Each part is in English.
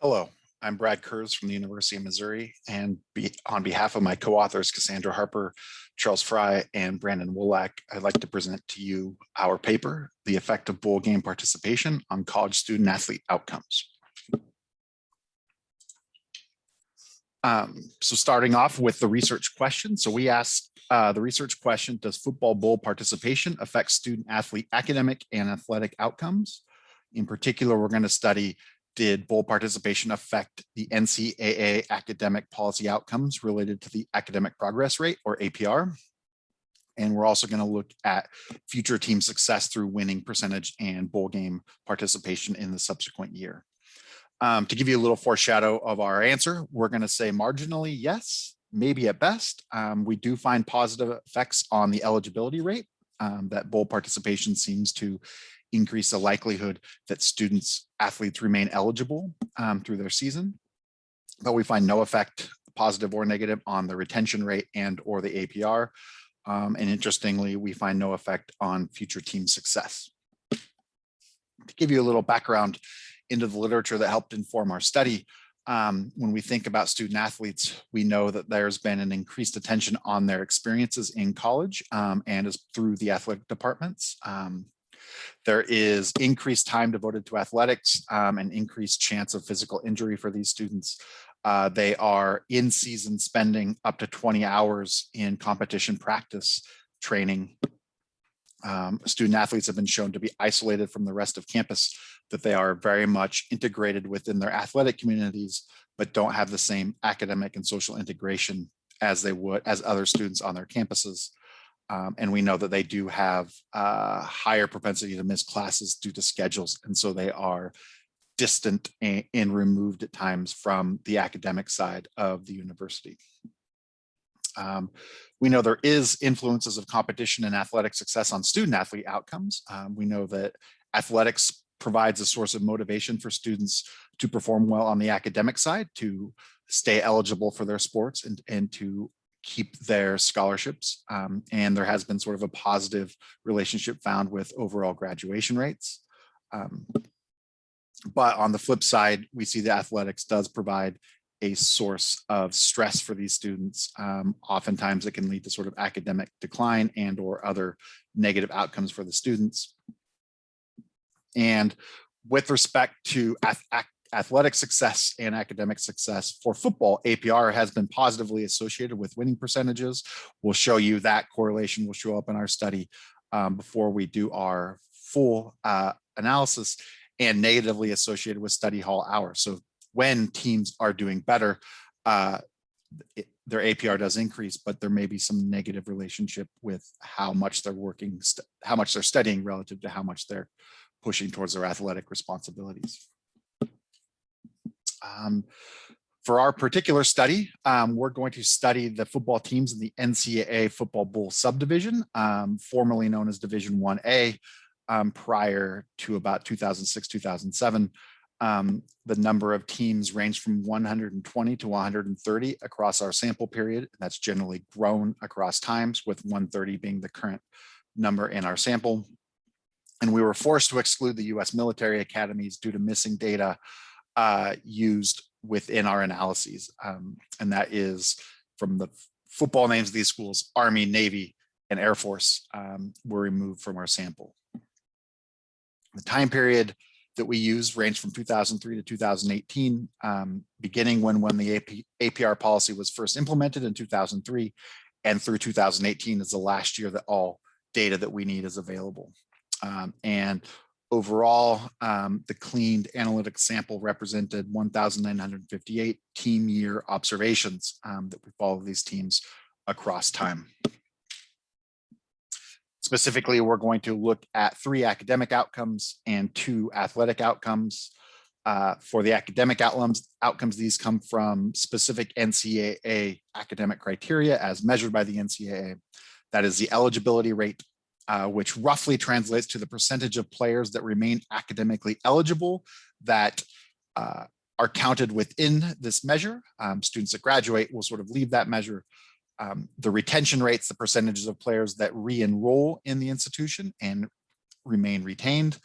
Hello, I'm Brad Kurz from the University of Missouri, and on behalf of my co-authors, Cassandra Harper, Charles Fry, and Brandon Wolak, I'd like to present to you our paper, The Effect of Bowl Game Participation on College Student Athlete Outcomes. So starting off with the research question. So we asked the research question, does football bowl participation affect student athlete academic and athletic outcomes? In particular, we're going to study, did bowl participation affect the NCAA academic policy outcomes related to the academic progress rate, or APR? And we're also going to look at future team success through winning percentage and bowl game participation in the subsequent year. To give you a little foreshadow of our answer, we're going to say marginally yes, maybe at best. We do find positive effects on the eligibility rate, that bowl participation seems to increase the likelihood that athletes remain eligible through their season. But we find no effect, positive or negative, on the retention rate and or the APR. And interestingly, we find no effect on future team success. To give you a little background into the literature that helped inform our study, when we think about student athletes, we know that there's been an increased attention on their experiences in college and is through the athletic departments. There is increased time devoted to athletics, and increased chance of physical injury for these students. They are in season spending up to 20 hours in competition practice training. Student athletes have been shown to be isolated from the rest of campus, that they are very much integrated within their athletic communities, but don't have the same academic and social integration as they would as other students on their campuses. And we know that they do have a higher propensity to miss classes due to schedules. And so they are distant and removed at times from the academic side of the university. We know there is influences of competition and athletic success on student athlete outcomes. We know that athletics provides a source of motivation for students to perform well on the academic side, to stay eligible for their sports and to keep their scholarships. And there has been sort of a positive relationship found with overall graduation rates. But on the flip side, we see that athletics does provide a source of stress for these students. Oftentimes it can lead to sort of academic decline and or other negative outcomes for the students. And with respect to athletic success and academic success for football, APR has been positively associated with winning percentages. We'll show you that correlation will show up in our study before we do our full analysis, and negatively associated with study hall hours. So when teams are doing better, their APR does increase, but there may be some negative relationship with how much they're working, how much they're studying relative to how much they're pushing towards their athletic responsibilities. For our particular study, we're going to study the football teams in the NCAA Football Bowl subdivision, formerly known as Division 1A, prior to about 2006, 2007. The number of teams ranged from 120 to 130 across our sample period. That's generally grown across times, with 130 being the current number in our sample. And we were forced to exclude the US military academies due to missing data used within our analyses. And that is from the football names of these schools: Army, Navy, and Air Force were removed from our sample. The time period that we use ranged from 2003 to 2018, beginning when the APR policy was first implemented in 2003, and through 2018 is the last year that all data that we need is available. And overall, the cleaned analytic sample represented 1,958 team year observations that we follow these teams across time. Specifically, we're going to look at 3 academic outcomes and 2 athletic outcomes. For the academic outcomes, these come from specific NCAA academic criteria as measured by the NCAA. That is the eligibility rate, which roughly translates to the percentage of players that remain academically eligible that are counted within this measure. Students that graduate will sort of leave that measure. The retention rates, the percentages of players that re-enroll in the institution and remain retained,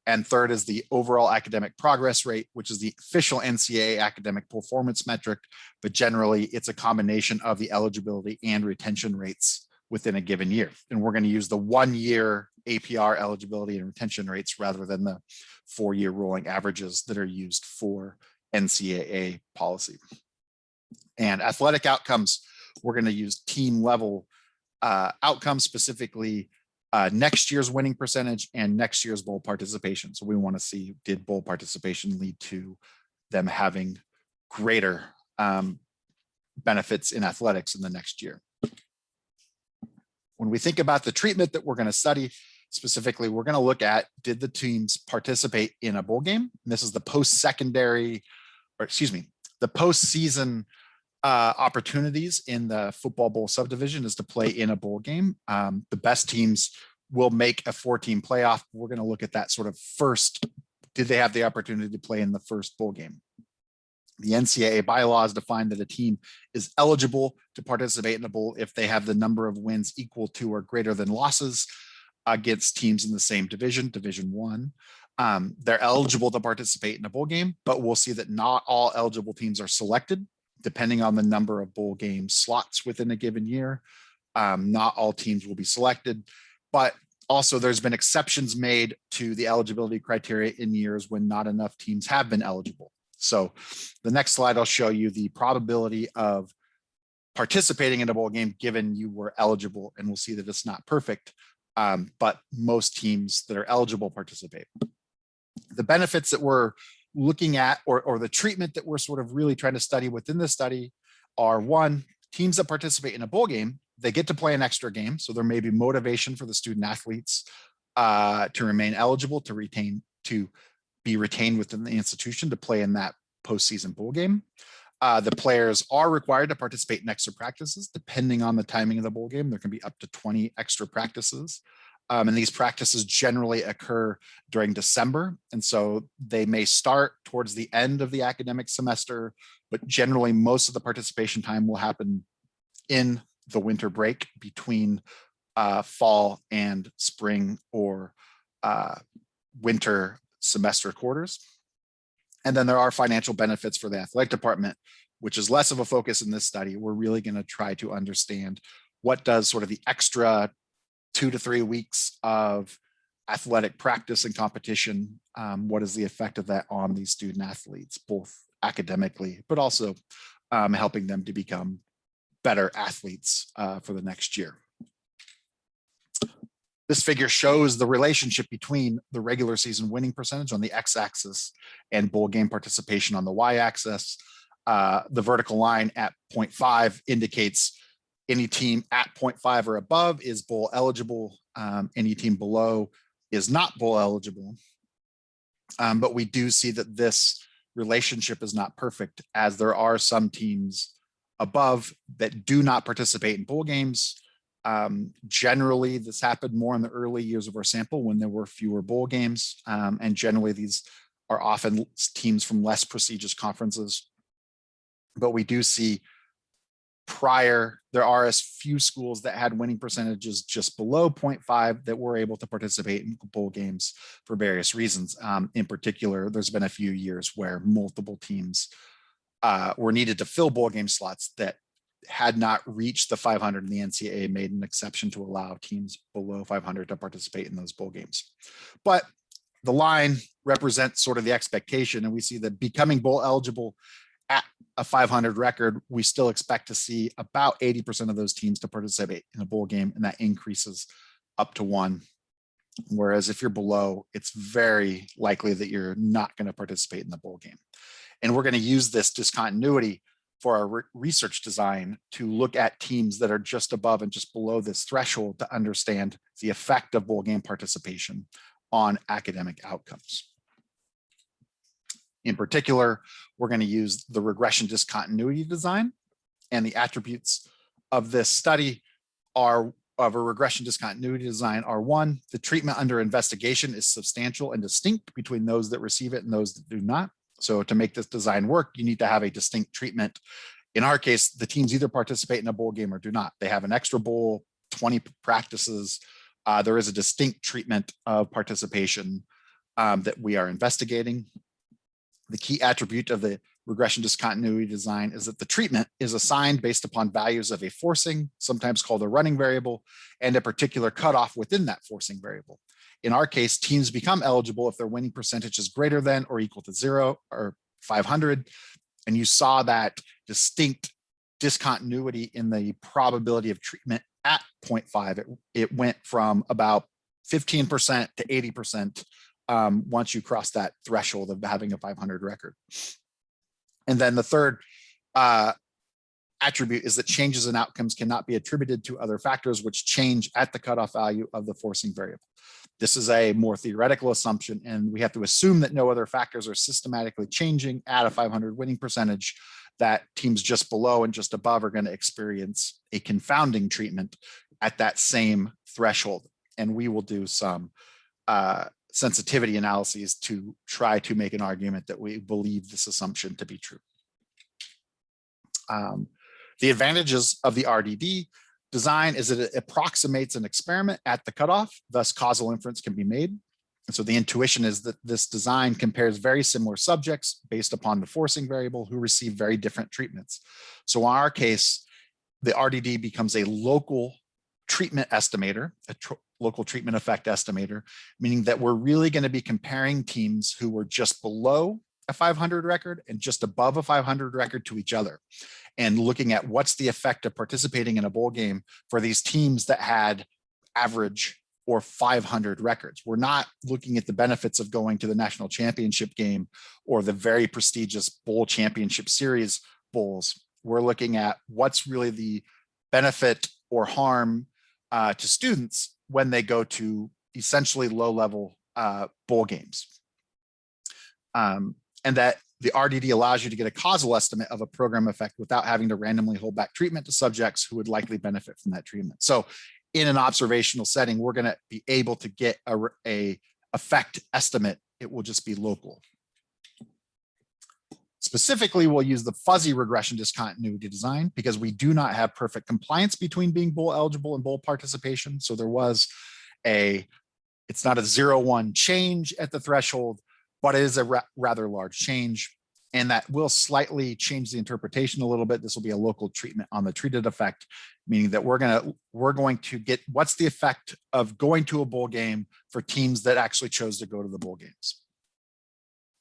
And third is the overall academic progress rate, which is the official NCAA academic performance metric, but generally it's a combination of the eligibility and retention rates within a given year. And we're going to use the 1 year APR eligibility and retention rates rather than the 4-year rolling averages that are used for NCAA policy. And athletic outcomes, we're going to use team level outcomes, specifically next year's winning percentage and next year's bowl participation. So we want to see, did bowl participation lead to them having greater benefits in athletics in the next year? When we think about the treatment that we're going to study, specifically, we're going to look at, did the teams participate in a bowl game? And this is the post-secondary, or excuse me, the postseason opportunities in the football bowl subdivision is to play in a bowl game. The best teams will make a 4-team playoff. We're going to look at that sort of first. Did they have the opportunity to play in the first bowl game? The NCAA bylaws define that a team is eligible to participate in a bowl if they have the number of wins equal to or greater than losses against teams in the same division, Division I. They're eligible to participate in a bowl game, but we'll see that not all eligible teams are selected depending on the number of bowl game slots within a given year. Not all teams will be selected, but also there's been exceptions made to the eligibility criteria in years when not enough teams have been eligible. So the next slide, I'll show you the probability of participating in a bowl game given you were eligible, and we'll see that it's not perfect, but most teams that are eligible participate. The benefits that we're looking at, or the treatment that we're sort of really trying to study within this study are: one, teams that participate in a bowl game, they get to play an extra game. So there may be motivation for the student athletes to remain eligible, to be retained within the institution to play in that postseason bowl game. The players are required to participate in extra practices. Depending on the timing of the bowl game, there can be up to 20 extra practices. And these practices generally occur during December. And so they may start towards the end of the academic semester, but generally most of the participation time will happen in the winter break between fall and spring or winter semester quarters. And then there are financial benefits for the athletic department, which is less of a focus in this study. We're really going to try to understand what does sort of the extra 2 to 3 weeks of athletic practice and competition, what is the effect of that on these student athletes, both academically, but also helping them to become better athletes for the next year. This figure shows the relationship between the regular season winning percentage on the x-axis and bowl game participation on the y-axis. The vertical line at 0.5 indicates any team at 0.5 or above is bowl eligible. Any team below is not bowl eligible. But we do see that this relationship is not perfect, as there are some teams above that do not participate in bowl games. Generally, this happened more in the early years of our sample when there were fewer bowl games. And generally, these are often teams from less prestigious conferences. But we do see there are as few schools that had winning percentages just below 0.5 that were able to participate in bowl games for various reasons. In particular, there's been a few years where multiple teams were needed to fill bowl game slots that had not reached the 500, and the NCAA made an exception to allow teams below 500 to participate in those bowl games. But the line represents sort of the expectation, and we see that becoming bowl eligible at a 500 record, we still expect to see about 80% of those teams to participate in a bowl game, and that increases up to 1. Whereas if you're below, it's very likely that you're not going to participate in the bowl game. And we're going to use this discontinuity for our research design to look at teams that are just above and just below this threshold to understand the effect of bowl game participation on academic outcomes. In particular, we're going to use the regression discontinuity design, and the attributes of this study of a regression discontinuity design are: 1, the treatment under investigation is substantial and distinct between those that receive it and those that do not. So to make this design work, you need to have a distinct treatment. In our case, the teams either participate in a bowl game or do not. They have an extra bowl, 20 practices. There is a distinct treatment of participation that we are investigating. The key attribute of the regression discontinuity design is that the treatment is assigned based upon values of a forcing, sometimes called a running variable, and a particular cutoff within that forcing variable. In our case, teams become eligible if their winning percentage is greater than or equal to 0 or 500. And you saw that distinct discontinuity in the probability of treatment at 0.5. It went from about 15% to 80% once you cross that threshold of having a 500 record. And then the third attribute is that changes in outcomes cannot be attributed to other factors which change at the cutoff value of the forcing variable. This is a more theoretical assumption, and we have to assume that no other factors are systematically changing at a 500 winning percentage, that teams just below and just above are going to experience a confounding treatment at that same threshold. And we will do some sensitivity analyses to try to make an argument that we believe this assumption to be true. The advantages of the RDD design is that it approximates an experiment at the cutoff, thus causal inference can be made. And so the intuition is that this design compares very similar subjects based upon the forcing variable who receive very different treatments. So in our case, the RDD becomes a local treatment estimator, a local treatment effect estimator, meaning that we're really going to be comparing teams who were just below a 500 record and just above a 500 record to each other, and looking at what's the effect of participating in a bowl game for these teams that had average or 500 records. We're not looking at the benefits of going to the national championship game or the very prestigious bowl championship series bowls. We're looking at what's really the benefit or harm to students when they go to essentially low-level bowl games. And that the RDD allows you to get a causal estimate of a program effect without having to randomly hold back treatment to subjects who would likely benefit from that treatment. So in an observational setting, we're going to be able to get a effect estimate. It will just be local. Specifically, we'll use the fuzzy regression discontinuity design because we do not have perfect compliance between being bowl eligible and bowl participation. So there was it's not a 0-1 change at the threshold, but it is a rather large change, and that will slightly change the interpretation a little bit. This will be a local treatment on the treated effect, meaning that we're going to get what's the effect of going to a bowl game for teams that actually chose to go to the bowl games.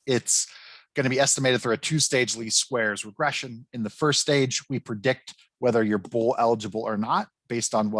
It's going to be estimated through a two-stage least squares regression. In the first stage, we predict whether you're bowl eligible or not based on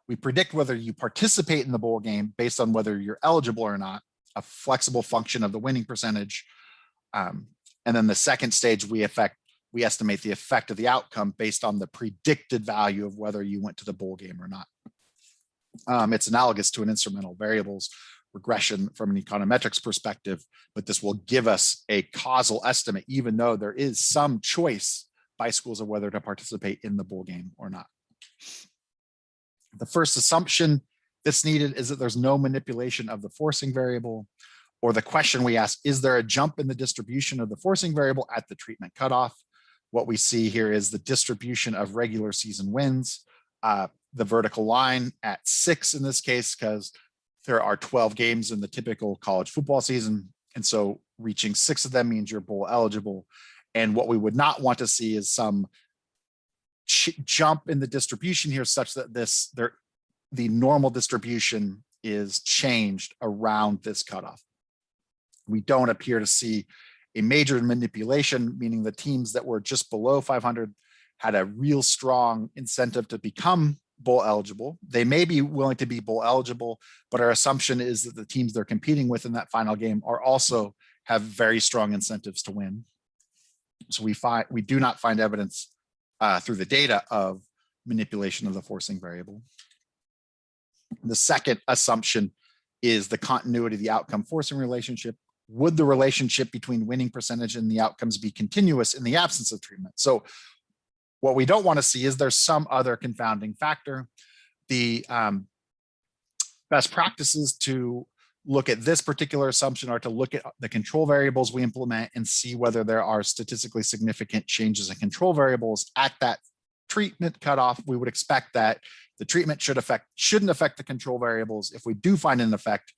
we predict whether you participate in the bowl game based on whether you're eligible or not, a flexible function of the winning percentage. And then the second stage, we estimate the effect of the outcome based on the predicted value of whether you went to the bowl game or not. It's analogous to an instrumental variables regression from an econometrics perspective, but this will give us a causal estimate, even though there is some choice by schools of whether to participate in the bowl game or not. The first assumption that's needed is that there's no manipulation of the forcing variable, or the question we ask, is there a jump in the distribution of the forcing variable at the treatment cutoff? What we see here is the distribution of regular season wins, the vertical line at 6 in this case, because there are 12 games in the typical college football season. And so reaching 6 of them means you're bowl eligible. And what we would not want to see is some jump in the distribution here such that the normal distribution is changed around this cutoff. We don't appear to see a major manipulation, meaning the teams that were just below 500 had a real strong incentive to become bowl eligible. They may be willing to be bowl eligible, but our assumption is that the teams they're competing with in that final game are also have very strong incentives to win. So we do not find evidence through the data of manipulation of the forcing variable. The second assumption is the continuity of the outcome forcing relationship. Would the relationship between winning percentage and the outcomes be continuous in the absence of treatment? So what we don't want to see is there's some other confounding factor. The best practices to look at this particular assumption are to look at the control variables we implement and see whether there are statistically significant changes in control variables at that treatment cutoff. We would expect that the treatment shouldn't affect the control variables. If we do find an effect,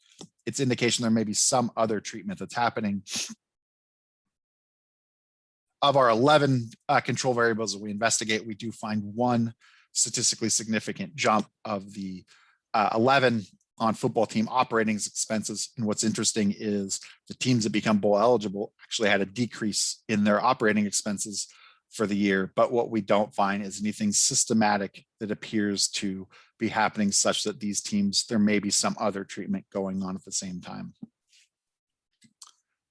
it's indication there may be some other treatment that's happening. Of our 11 control variables that we investigate, we do find one statistically significant jump of the 11 on football team operating expenses. And what's interesting is the teams that become bowl eligible actually had a decrease in their operating expenses for the year. But what we don't find is anything systematic that appears to be happening such that these teams, there may be some other treatment going on at the same time.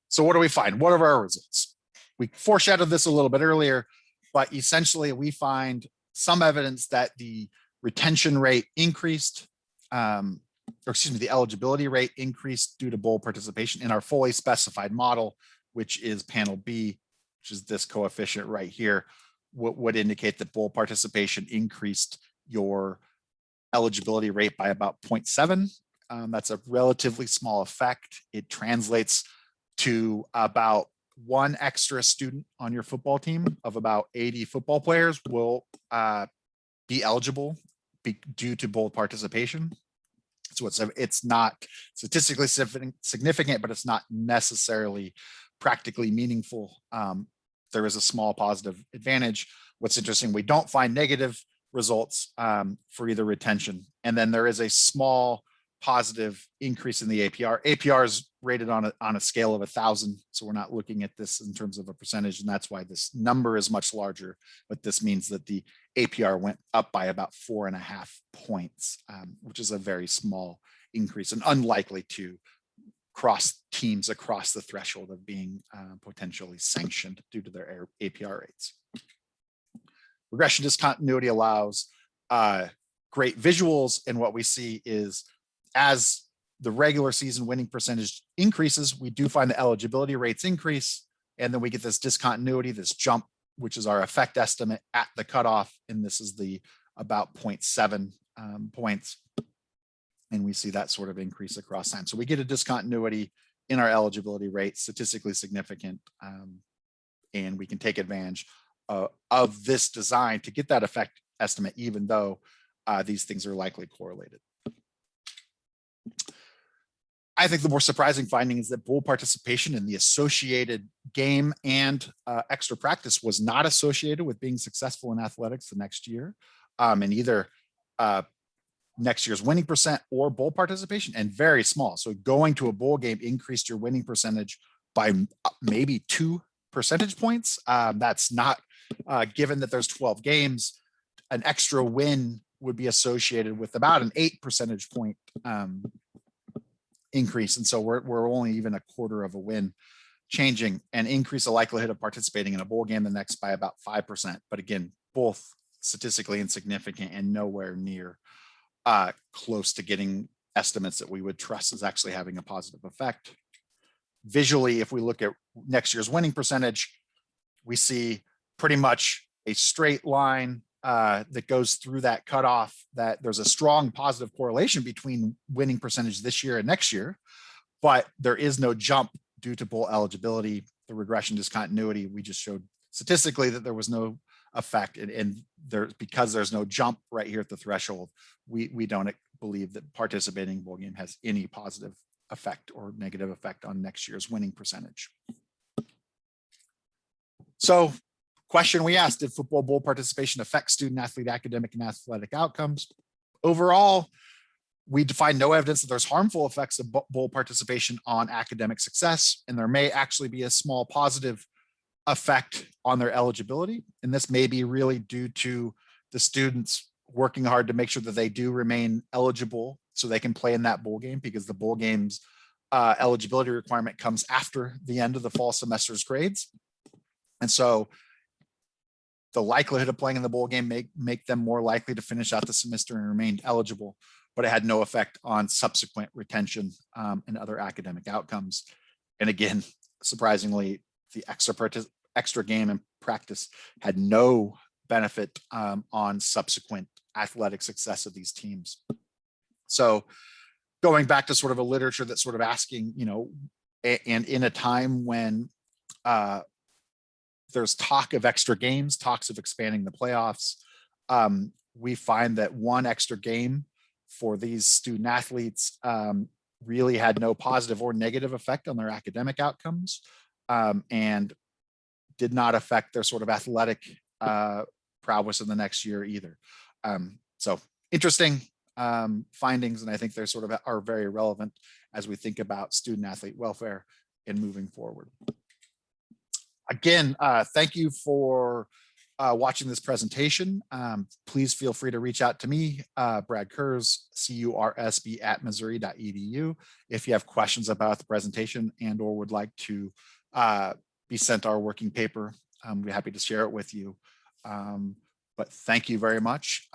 So what do we find? What are our results? We foreshadowed this a little bit earlier, but essentially we find some evidence that the retention rate increased, the eligibility rate increased due to bowl participation in our fully specified model, which is panel B, which is this coefficient right here, would indicate that bowl participation increased your eligibility rate by about 0.7. That's a relatively small effect. It translates to about one extra student on your football team of about 80 football players will be eligible due to bowl participation. So it's not statistically significant, but it's not necessarily practically meaningful. There is a small positive advantage. What's interesting, we don't find negative results for either retention. And then there is a small positive increase in the APR. APR is rated on a scale of 1,000. So we're not looking at this in terms of a percentage, and that's why this number is much larger. But this means that the APR went up by about 4.5 points, which is a very small increase and unlikely to cross teams across the threshold of being potentially sanctioned due to their APR rates. Regression discontinuity allows great visuals, and what we see is as the regular season winning percentage increases, we do find the eligibility rates increase, and then we get this discontinuity, this jump, which is our effect estimate at the cutoff, and this is the about 0.7 points, and we see that sort of increase across time. So we get a discontinuity in our eligibility rate, statistically significant, and we can take advantage of this design to get that effect estimate, even though these things are likely correlated. I think the more surprising finding is that bowl participation in the associated game and extra practice was not associated with being successful in athletics the next year, and either next year's winning percent or bowl participation, and very small. So going to a bowl game increased your winning percentage by maybe 2 percentage points. That's not, given that there's 12 games, an extra win would be associated with about an 8 percentage point increase. And so we're only even a quarter of a win changing, and increase the likelihood of participating in a bowl game the next by about 5%. But again, both statistically insignificant and nowhere near close to getting estimates that we would trust as actually having a positive effect. Visually, if we look at next year's winning percentage, we see pretty much a straight line that goes through that cutoff, that there's a strong positive correlation between winning percentage this year and next year, but there is no jump due to bowl eligibility. The regression discontinuity, we just showed statistically that there was no effect, and because there's no jump right here at the threshold, we don't believe that participating in bowl game has any positive effect or negative effect on next year's winning percentage. So, question we asked, did football bowl participation affect student athlete academic and athletic outcomes? Overall, we find no evidence that there's harmful effects of bowl participation on academic success, and there may actually be a small positive effect on their eligibility. And this may be really due to the students working hard to make sure that they do remain eligible so they can play in that bowl game, because the bowl game's eligibility requirement comes after the end of the fall semester's grades. And so the likelihood of playing in the bowl game make them more likely to finish out the semester and remain eligible, but it had no effect on subsequent retention and other academic outcomes. And again, surprisingly, the extra game and practice had no benefit on subsequent athletic success of these teams. So going back to sort of a literature that's sort of asking, and in a time when there's talk of extra games, talks of expanding the playoffs, we find that one extra game for these student athletes really had no positive or negative effect on their academic outcomes, and did not affect their sort of athletic prowess in the next year either. So interesting findings, and I think they're sort of are very relevant as we think about student athlete welfare and moving forward. Again, thank you for watching this presentation. Please feel free to reach out to me, Brad Kurz, CURSB @missouri.edu, if you have questions about the presentation and or would like to be sent our working paper. We're happy to share it with you. But thank you very much.